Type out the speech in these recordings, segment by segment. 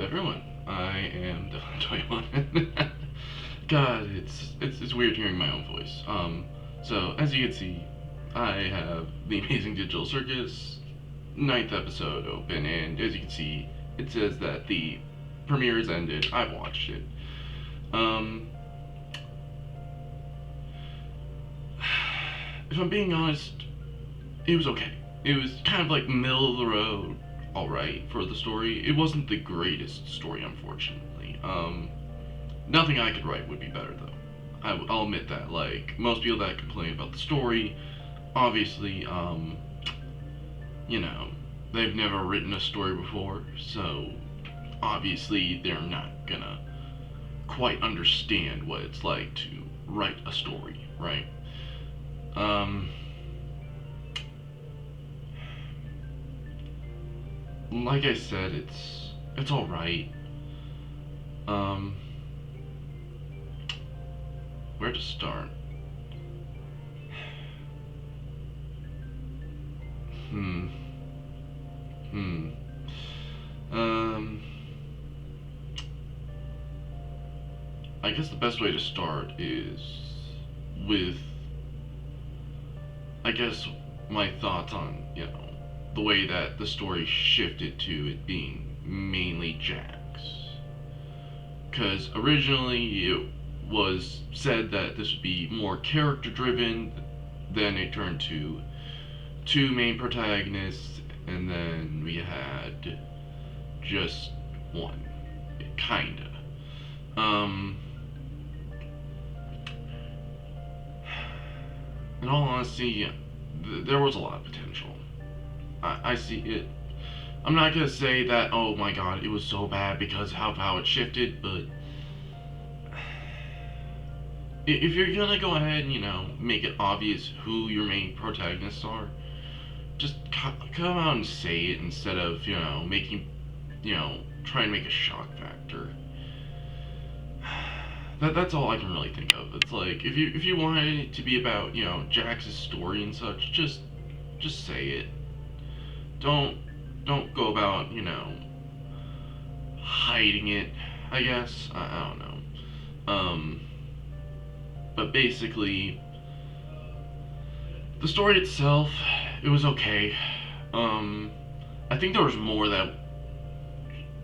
everyone. I am the 21. God, it's weird hearing my own voice. So as you can see, I have the amazing digital circus ninth episode open, and as you can see, it says that the premiere has ended. I've watched it. Um, if I'm being honest, it was okay. It was kind of like middle of the road, alright for the story. It wasn't the greatest story, unfortunately. Nothing I could write would be better, though. I'll admit that. Like, most people that complain about the story, obviously, you know, they've never written a story before, so obviously they're not gonna quite understand what it's like to write a story, right? Um, like I said, it's all right. Um, where to start? Hmm. Hmm. Um. I guess the best way to start is with, I guess, my thoughts on, the way that the story shifted to it being mainly Jax. Because originally it was said that this would be more character driven, then it turned to two main protagonists, and then we had just one. Kinda. Um, in all honesty, there was a lot of potential. I see it. I'm not gonna say that, oh my god, it was so bad because of how it shifted, but if you're gonna go ahead and, make it obvious who your main protagonists are, just come out and say it instead of, making, trying to make a shock factor. That's all I can really think of. It's like if you wanted it to be about Jax's story and such, just say it. Don't go about hiding it. I guess I don't know. But basically, the story itself, it was okay. I think there was more that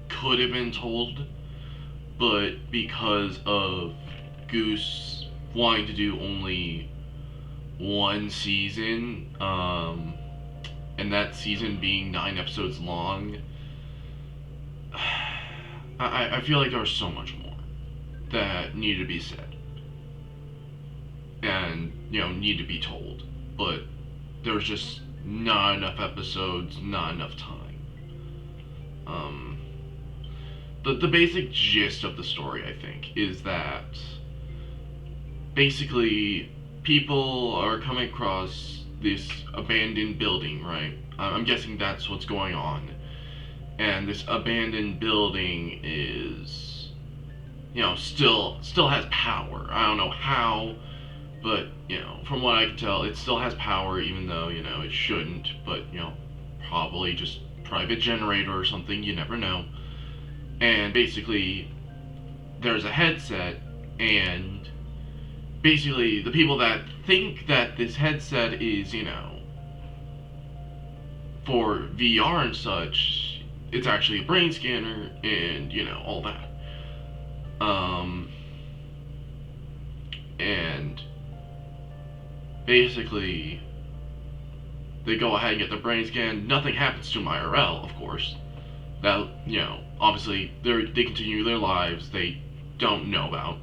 could have been told, but because of Goose wanting to do only one season, and that season being 9 episodes long, I feel like there was so much more that needed to be said and need to be told, but there was just not enough episodes, not enough time. The basic gist of the story, I think, is that basically people are coming across this abandoned building, right? I'm guessing that's what's going on. And this abandoned building is, still has power. I don't know how, but, from what I can tell, it still has power, even though, it shouldn't. But, probably just private generator or something, you never know. And basically, there's a headset, and basically, the people that think that this headset is, for VR and such, it's actually a brain scanner, and, all that. And basically, they go ahead and get the brain scan. Nothing happens to them IRL, of course. That, obviously, they continue their lives they don't know about.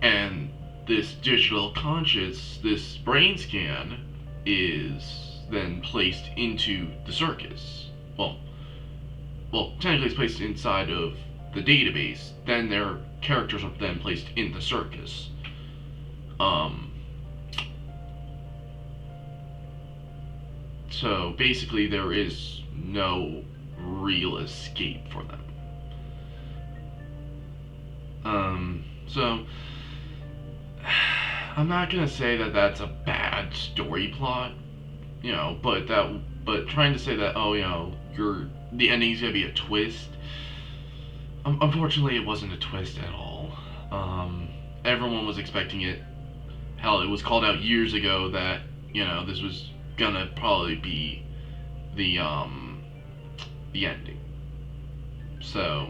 And this digital conscious, this brain scan, is then placed into the circus. Well, technically it's placed inside of the database. Then their characters are then placed in the circus. So basically, there is no real escape for them. So I'm not gonna say that that's a bad story plot, but trying to say that, oh, you're the ending's gonna be a twist. Unfortunately, it wasn't a twist at all. Everyone was expecting it. Hell, it was called out years ago that this was gonna probably be the the ending. So,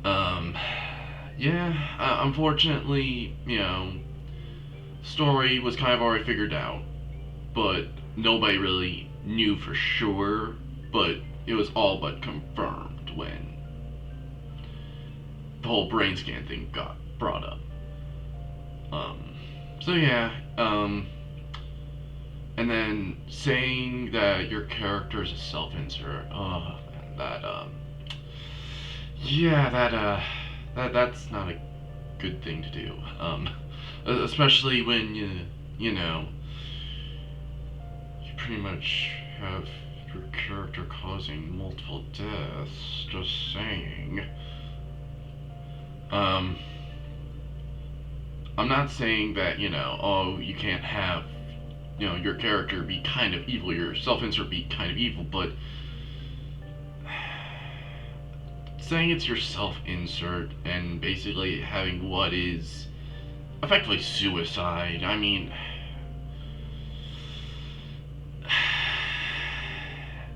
um, yeah. Unfortunately, story was kind of already figured out, but nobody really knew for sure. But it was all but confirmed when the whole brain scan thing got brought up. Um, so yeah, and then saying that your character is a self-insert, oh, man, yeah, that's not a good thing to do. Especially when you pretty much have your character causing multiple deaths. Just saying. Um, I'm not saying that, oh, you can't have, your character be kind of evil, your self-insert be kind of evil, but saying it's your self-insert and basically having what is effectively suicide, I mean,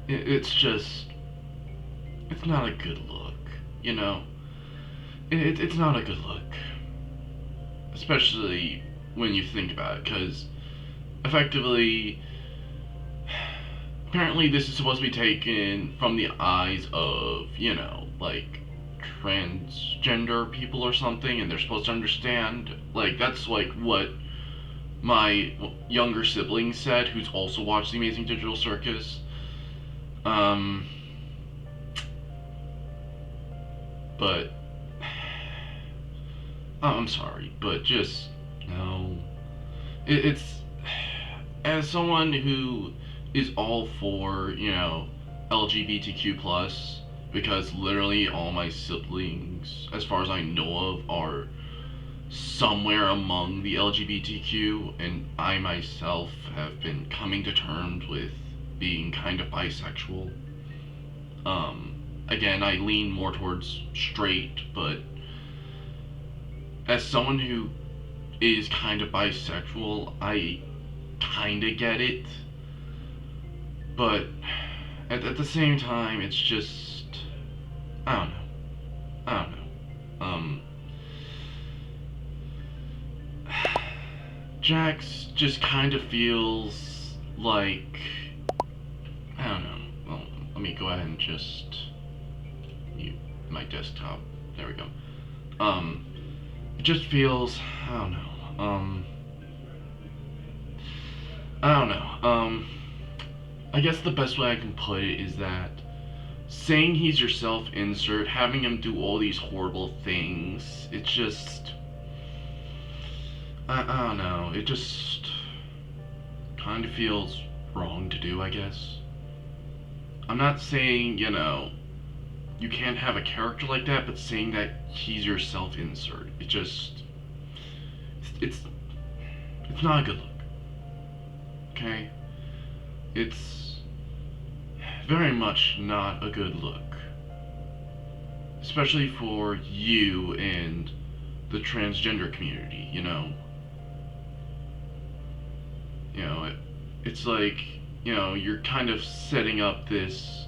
it's just, it's not a good look, it's not a good look. Especially when you think about it, because effectively, apparently this is supposed to be taken from the eyes of, like, transgender people or something, and they're supposed to understand. Like, that's like what my younger sibling said, who's also watched The Amazing Digital Circus. But I'm sorry, but just no. It's as someone who is all for LGBTQ plus, because literally all my siblings, as far as I know of, are somewhere among the LGBTQ, and I myself have been coming to terms with being kind of bisexual. Again, I lean more towards straight, but as someone who is kind of bisexual, I kind of get it. But at the same time, it's just, I don't know. I don't know. Jax just kind of feels like, I don't know. Well, let me go ahead and just mute my desktop. There we go. It just feels, I don't know. I don't know. I guess the best way I can put it is that saying he's your self-insert, having him do all these horrible things, it just, I don't know. It just kind of feels wrong to do, I guess. I'm not saying, you can't have a character like that, but saying that he's your self-insert, it just, it's not a good look. Okay? It's very much not a good look. Especially for you and the transgender community, it's like, you're kind of setting up this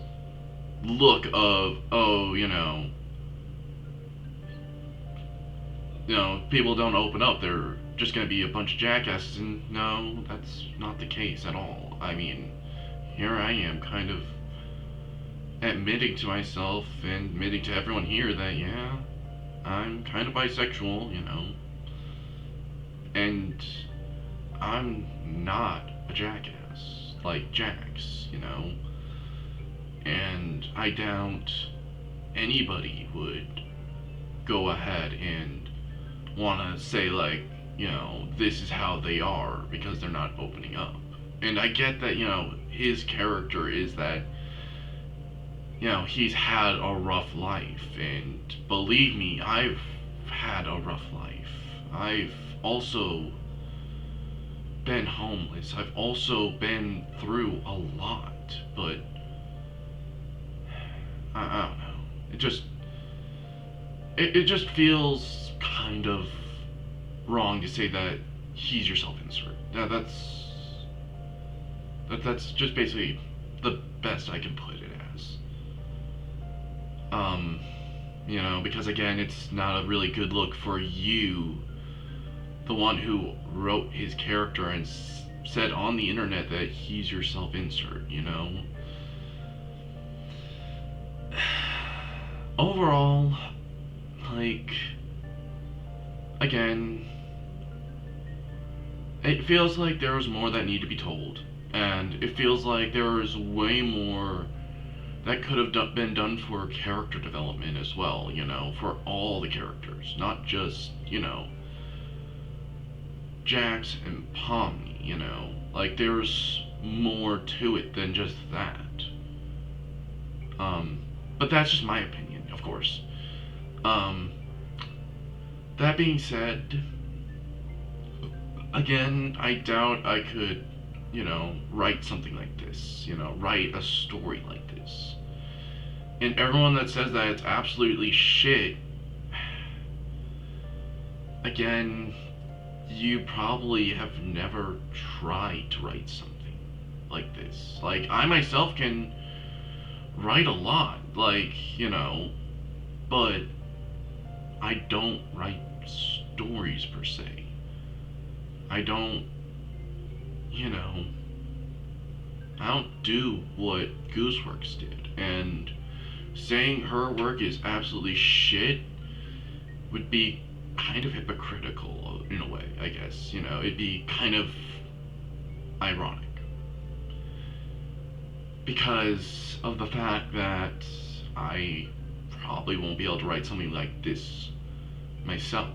look of, oh, people don't open up, they're just gonna be a bunch of jackasses, and no, that's not the case at all. I mean, here I am kind of admitting to myself and admitting to everyone here that, yeah, I'm kind of bisexual, and I'm not a jackass like Jax, and I doubt anybody would go ahead and want to say, like, this is how they are because they're not opening up. And I get that, his character is that, he's had a rough life, and believe me, I've had a rough life. I've also been homeless. I've also been through a lot, but I don't know. It just it just feels kind of wrong to say that he's your self-insert. That's just basically the best I can put it as. Um, because again, it's not a really good look for you, the one who wrote his character and said on the internet that he's your self-insert. Overall, like, again, it feels like there was more that needed to be told, and it feels like there was way more that could have been done for character development as well, for all the characters, not just, Jax and Pomni. Like, there's more to it than just that. But that's just my opinion, of course. Um, that being said, again, I doubt I could, write something like this, write a story like this. And everyone that says that it's absolutely shit, again, you probably have never tried to write something like this. Like, I myself can write a lot, like, but I don't write stories per se. I don't, you know, I don't do what Gooseworx did. And saying her work is absolutely shit would be kind of hypocritical in a way, I guess. It'd be kind of ironic. Because of the fact that I probably won't be able to write something like this myself.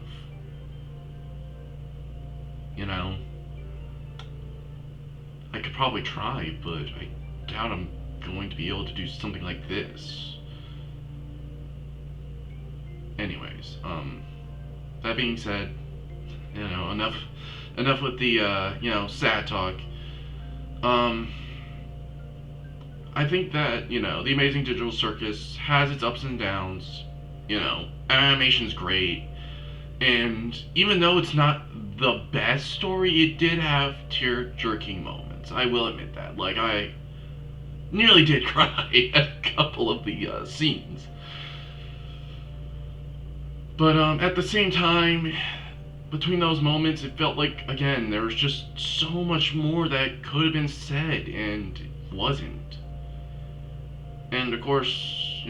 I could probably try, but I doubt I'm going to be able to do something like this. Anyways, that being said, enough with the sad talk. I think that, the Amazing Digital Circus has its ups and downs. Animation's great. And even though it's not the best story, it did have tear-jerking moments. I will admit that. Like, I nearly did cry at a couple of the scenes. But at the same time, between those moments, it felt like, again, there was just so much more that could have been said and wasn't. And of course,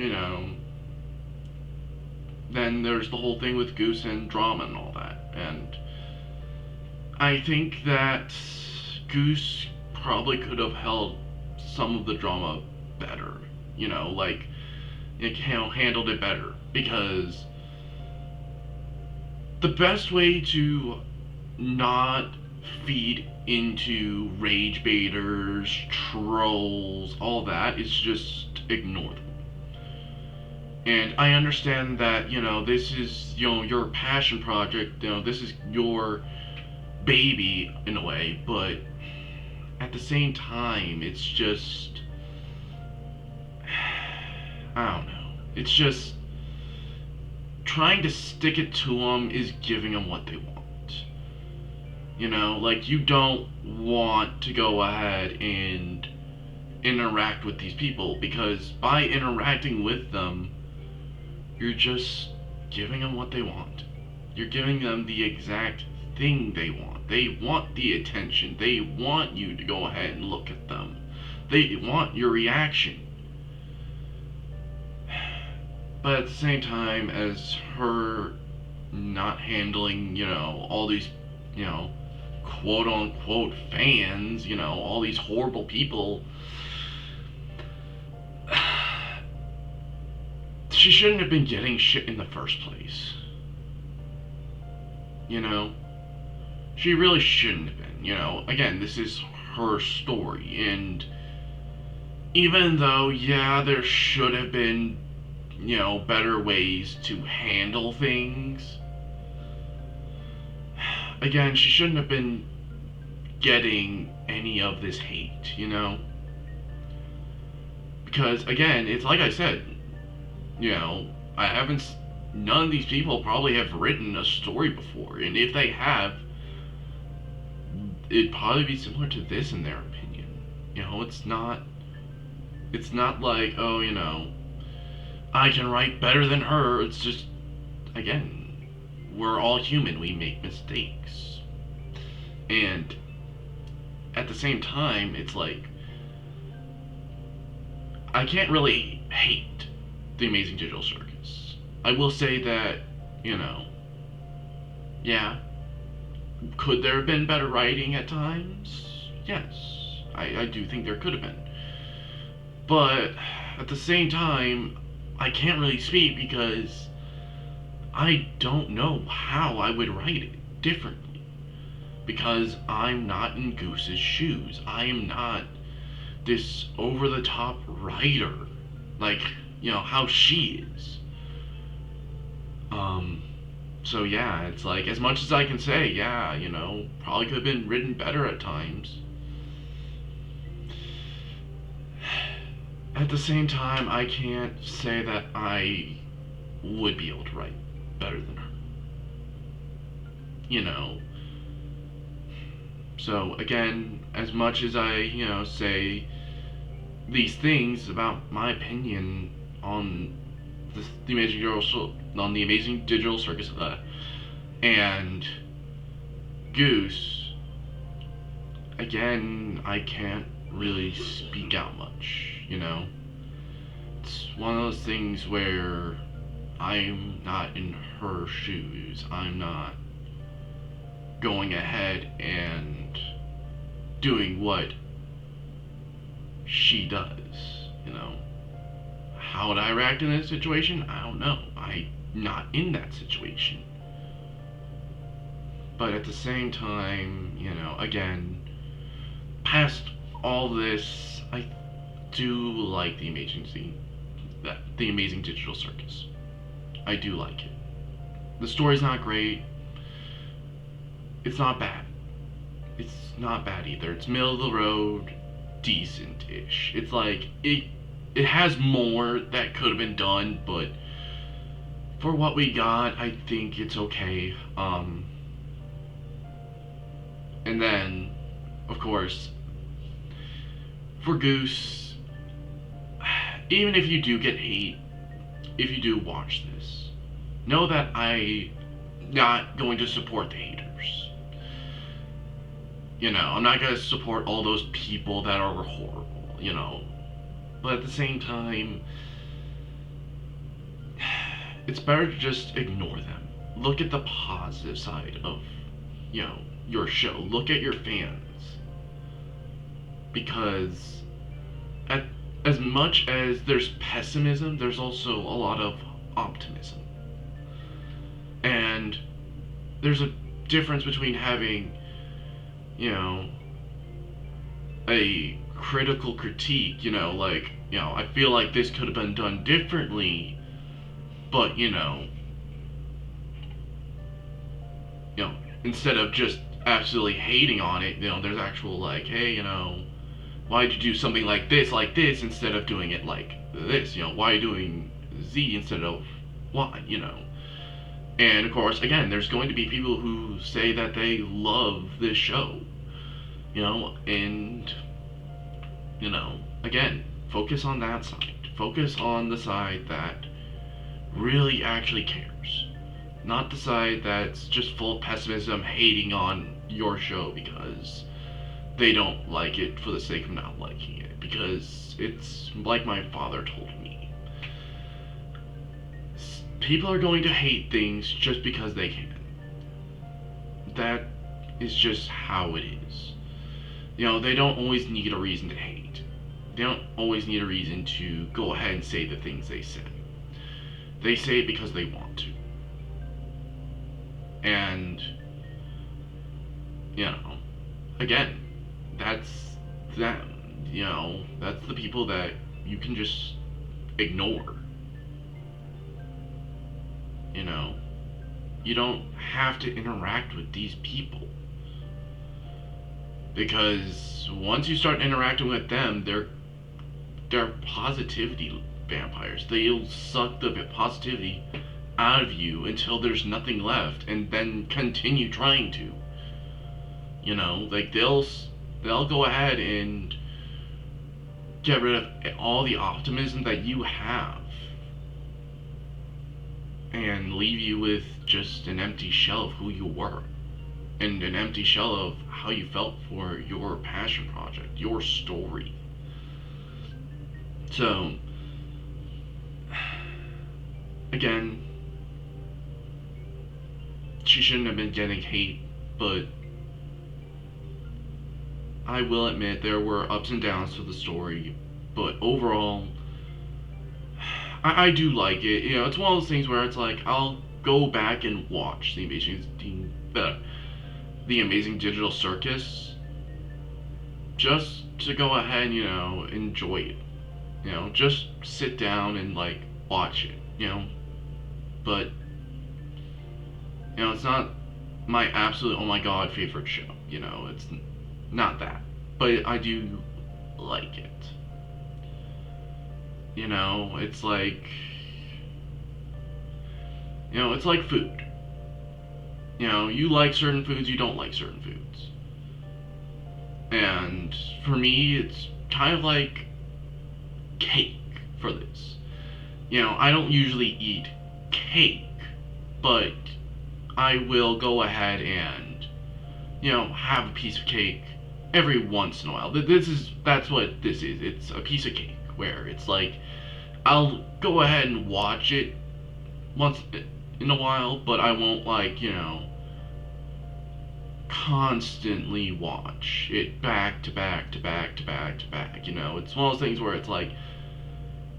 then there's the whole thing with Goose and drama and all that. And I think that Goose probably could have held some of the drama better. Handled it better. Because the best way to not feed into rage baiters, trolls, all that is just ignore them. And I understand that, this is, your passion project, this is your baby in a way, but at the same time, it's just, I don't know, it's just, trying to stick it to them is giving them what they want. You don't want to go ahead and interact with these people, because by interacting with them, you're just giving them what they want. You're giving them the exact thing they want. They want the attention. They want you to go ahead and look at them. They want your reaction. But at the same time, as her not handling, all these, quote unquote fans, all these horrible people, she shouldn't have been getting shit in the first place. She really shouldn't have been. Again, this is her story, and even though, yeah, there should have been, better ways to handle things, again, she shouldn't have been getting any of this hate, because, again, it's like I said, You know, I haven't. None of these people probably have written a story before, and if they have, it'd probably be similar to this in their opinion. You know, it's not. It's not like, oh, I can write better than her. It's just, again, we're all human. We make mistakes, and at the same time, it's like I can't really hate the Amazing Digital Circus. I will say that, you know, yeah, could there have been better writing at times? Yes, I do think there could have been. But at the same time, I can't really speak because I don't know how I would write it differently. Because I'm not in Goose's shoes. I am not this over the top writer like, how she is. Um, so yeah, it's like as much as I can say, yeah, probably could have been written better at times. At the same time, I can't say that I would be able to write better than her. You know. So again, as much as I, say these things about my opinion on the Amazing Digital Circus, and Goose, again, I can't really speak out much, It's one of those things where I'm not in her shoes. I'm not going ahead and doing what she does. How would I react in this situation? I don't know. I'm not in that situation. But at the same time, again, past all this, I do like the Amazing Digital Circus. I do like it. The story's not great. It's not bad. It's not bad either. It's middle of the road, decent-ish. It's like it has more that could have been done, but for what we got, I think it's okay. And then, of course, for Goose, even if you do get hate, if you do watch this, know that I'm not going to support the haters. I'm not going to support all those people that are horrible. But at the same time, it's better to just ignore them. Look at the positive side of, your show. Look at your fans. Because as much as there's pessimism, there's also a lot of optimism. And there's a difference between having, a critical critique, I feel like this could have been done differently, but, instead of just absolutely hating on it, there's actual, like, hey, why'd you do something like this, instead of doing it like this, why are you doing Z instead of Y, And, of course, again, there's going to be people who say that they love this show, and, again, focus on that side. Focus on the side that really actually cares. Not the side that's just full of pessimism, hating on your show because they don't like it for the sake of not liking it. Because it's like my father told me. People are going to hate things just because they can. That is just how it is. They don't always need a reason to hate. They don't always need a reason to go ahead and say the things they say. They say it because they want to. And, again, that's them. That's the people that you can just ignore. You don't have to interact with these people. Because once you start interacting with them, their positivity vampires. They'll suck the positivity out of you until there's nothing left, and then continue trying to. You know, like they'll go ahead and get rid of all the optimism that you have and leave you with just an empty shell of who you were and an empty shell of how you felt for your passion project, your story. So, again, she shouldn't have been getting hate, but I will admit there were ups and downs to the story, but overall, I do like it. You know, it's one of those things where it's like I'll go back and watch the Amazing Digital Circus just to go ahead and, you know, enjoy it. You know, just sit down and like watch it. You know, but you know, it's not my absolute oh my god favorite show. You know, it's not that, but I do like it. You know, it's like food. You know, you like certain foods, you don't like certain foods. And for me, it's kind of like cake for this. You know, I don't usually eat cake, but I will go ahead and, you know, have a piece of cake every once in a while. That's what this is. It's a piece of cake where it's like I'll go ahead and watch it once in a while, but I won't, like, you know, constantly watch it back to back to back to back to back. You know, it's one of those things where it's like,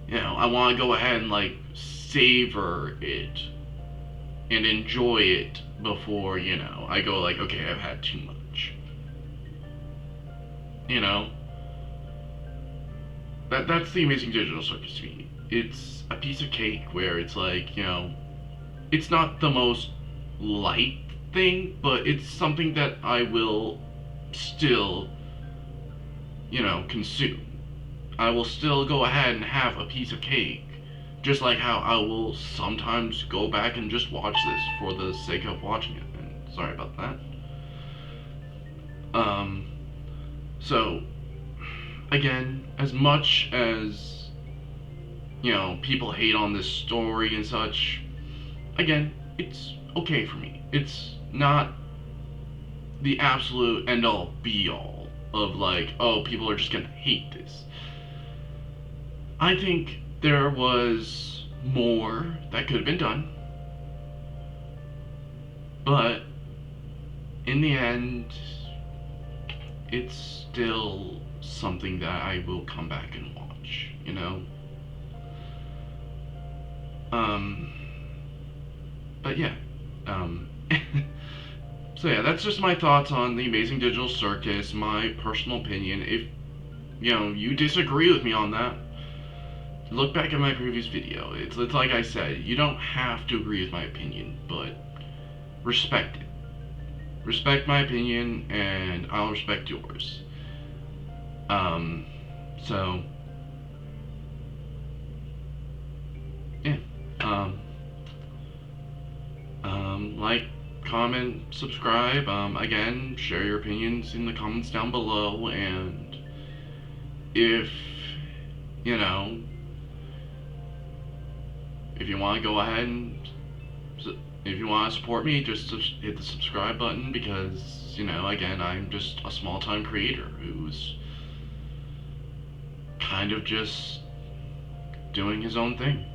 you know, I want to go ahead and like savor it and enjoy it before, you know, I go like, okay, I've had too much. You know, that's the Amazing Digital Circus to me. It's a piece of cake where it's like, you know, it's not the most light thing, but it's something that I will still, you know, consume. I will still go ahead and have a piece of cake, just like how I will sometimes go back and just watch this for the sake of watching it. And sorry about that. So, again, as much as, you know, people hate on this story and such, again, it's okay for me. It's not the absolute end-all be-all of like, oh, people are just gonna hate this. I think there was more that could have been done, but in the end, it's still something that I will come back and watch, you know? But yeah, so yeah, that's just my thoughts on the Amazing Digital Circus, my personal opinion. If, you know, you disagree with me on that, look back at my previous video. It's like I said, you don't have to agree with my opinion, but respect it. Respect my opinion, and I'll respect yours. So, yeah. Like, comment, subscribe. Again, share your opinions in the comments down below, and if, you know, if you want to go ahead and if you want to support me, just hit the subscribe button, because, you know, again, I'm just a small-time creator who's kind of just doing his own thing.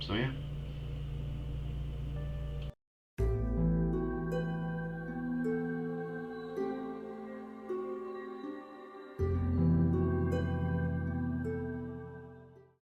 So yeah.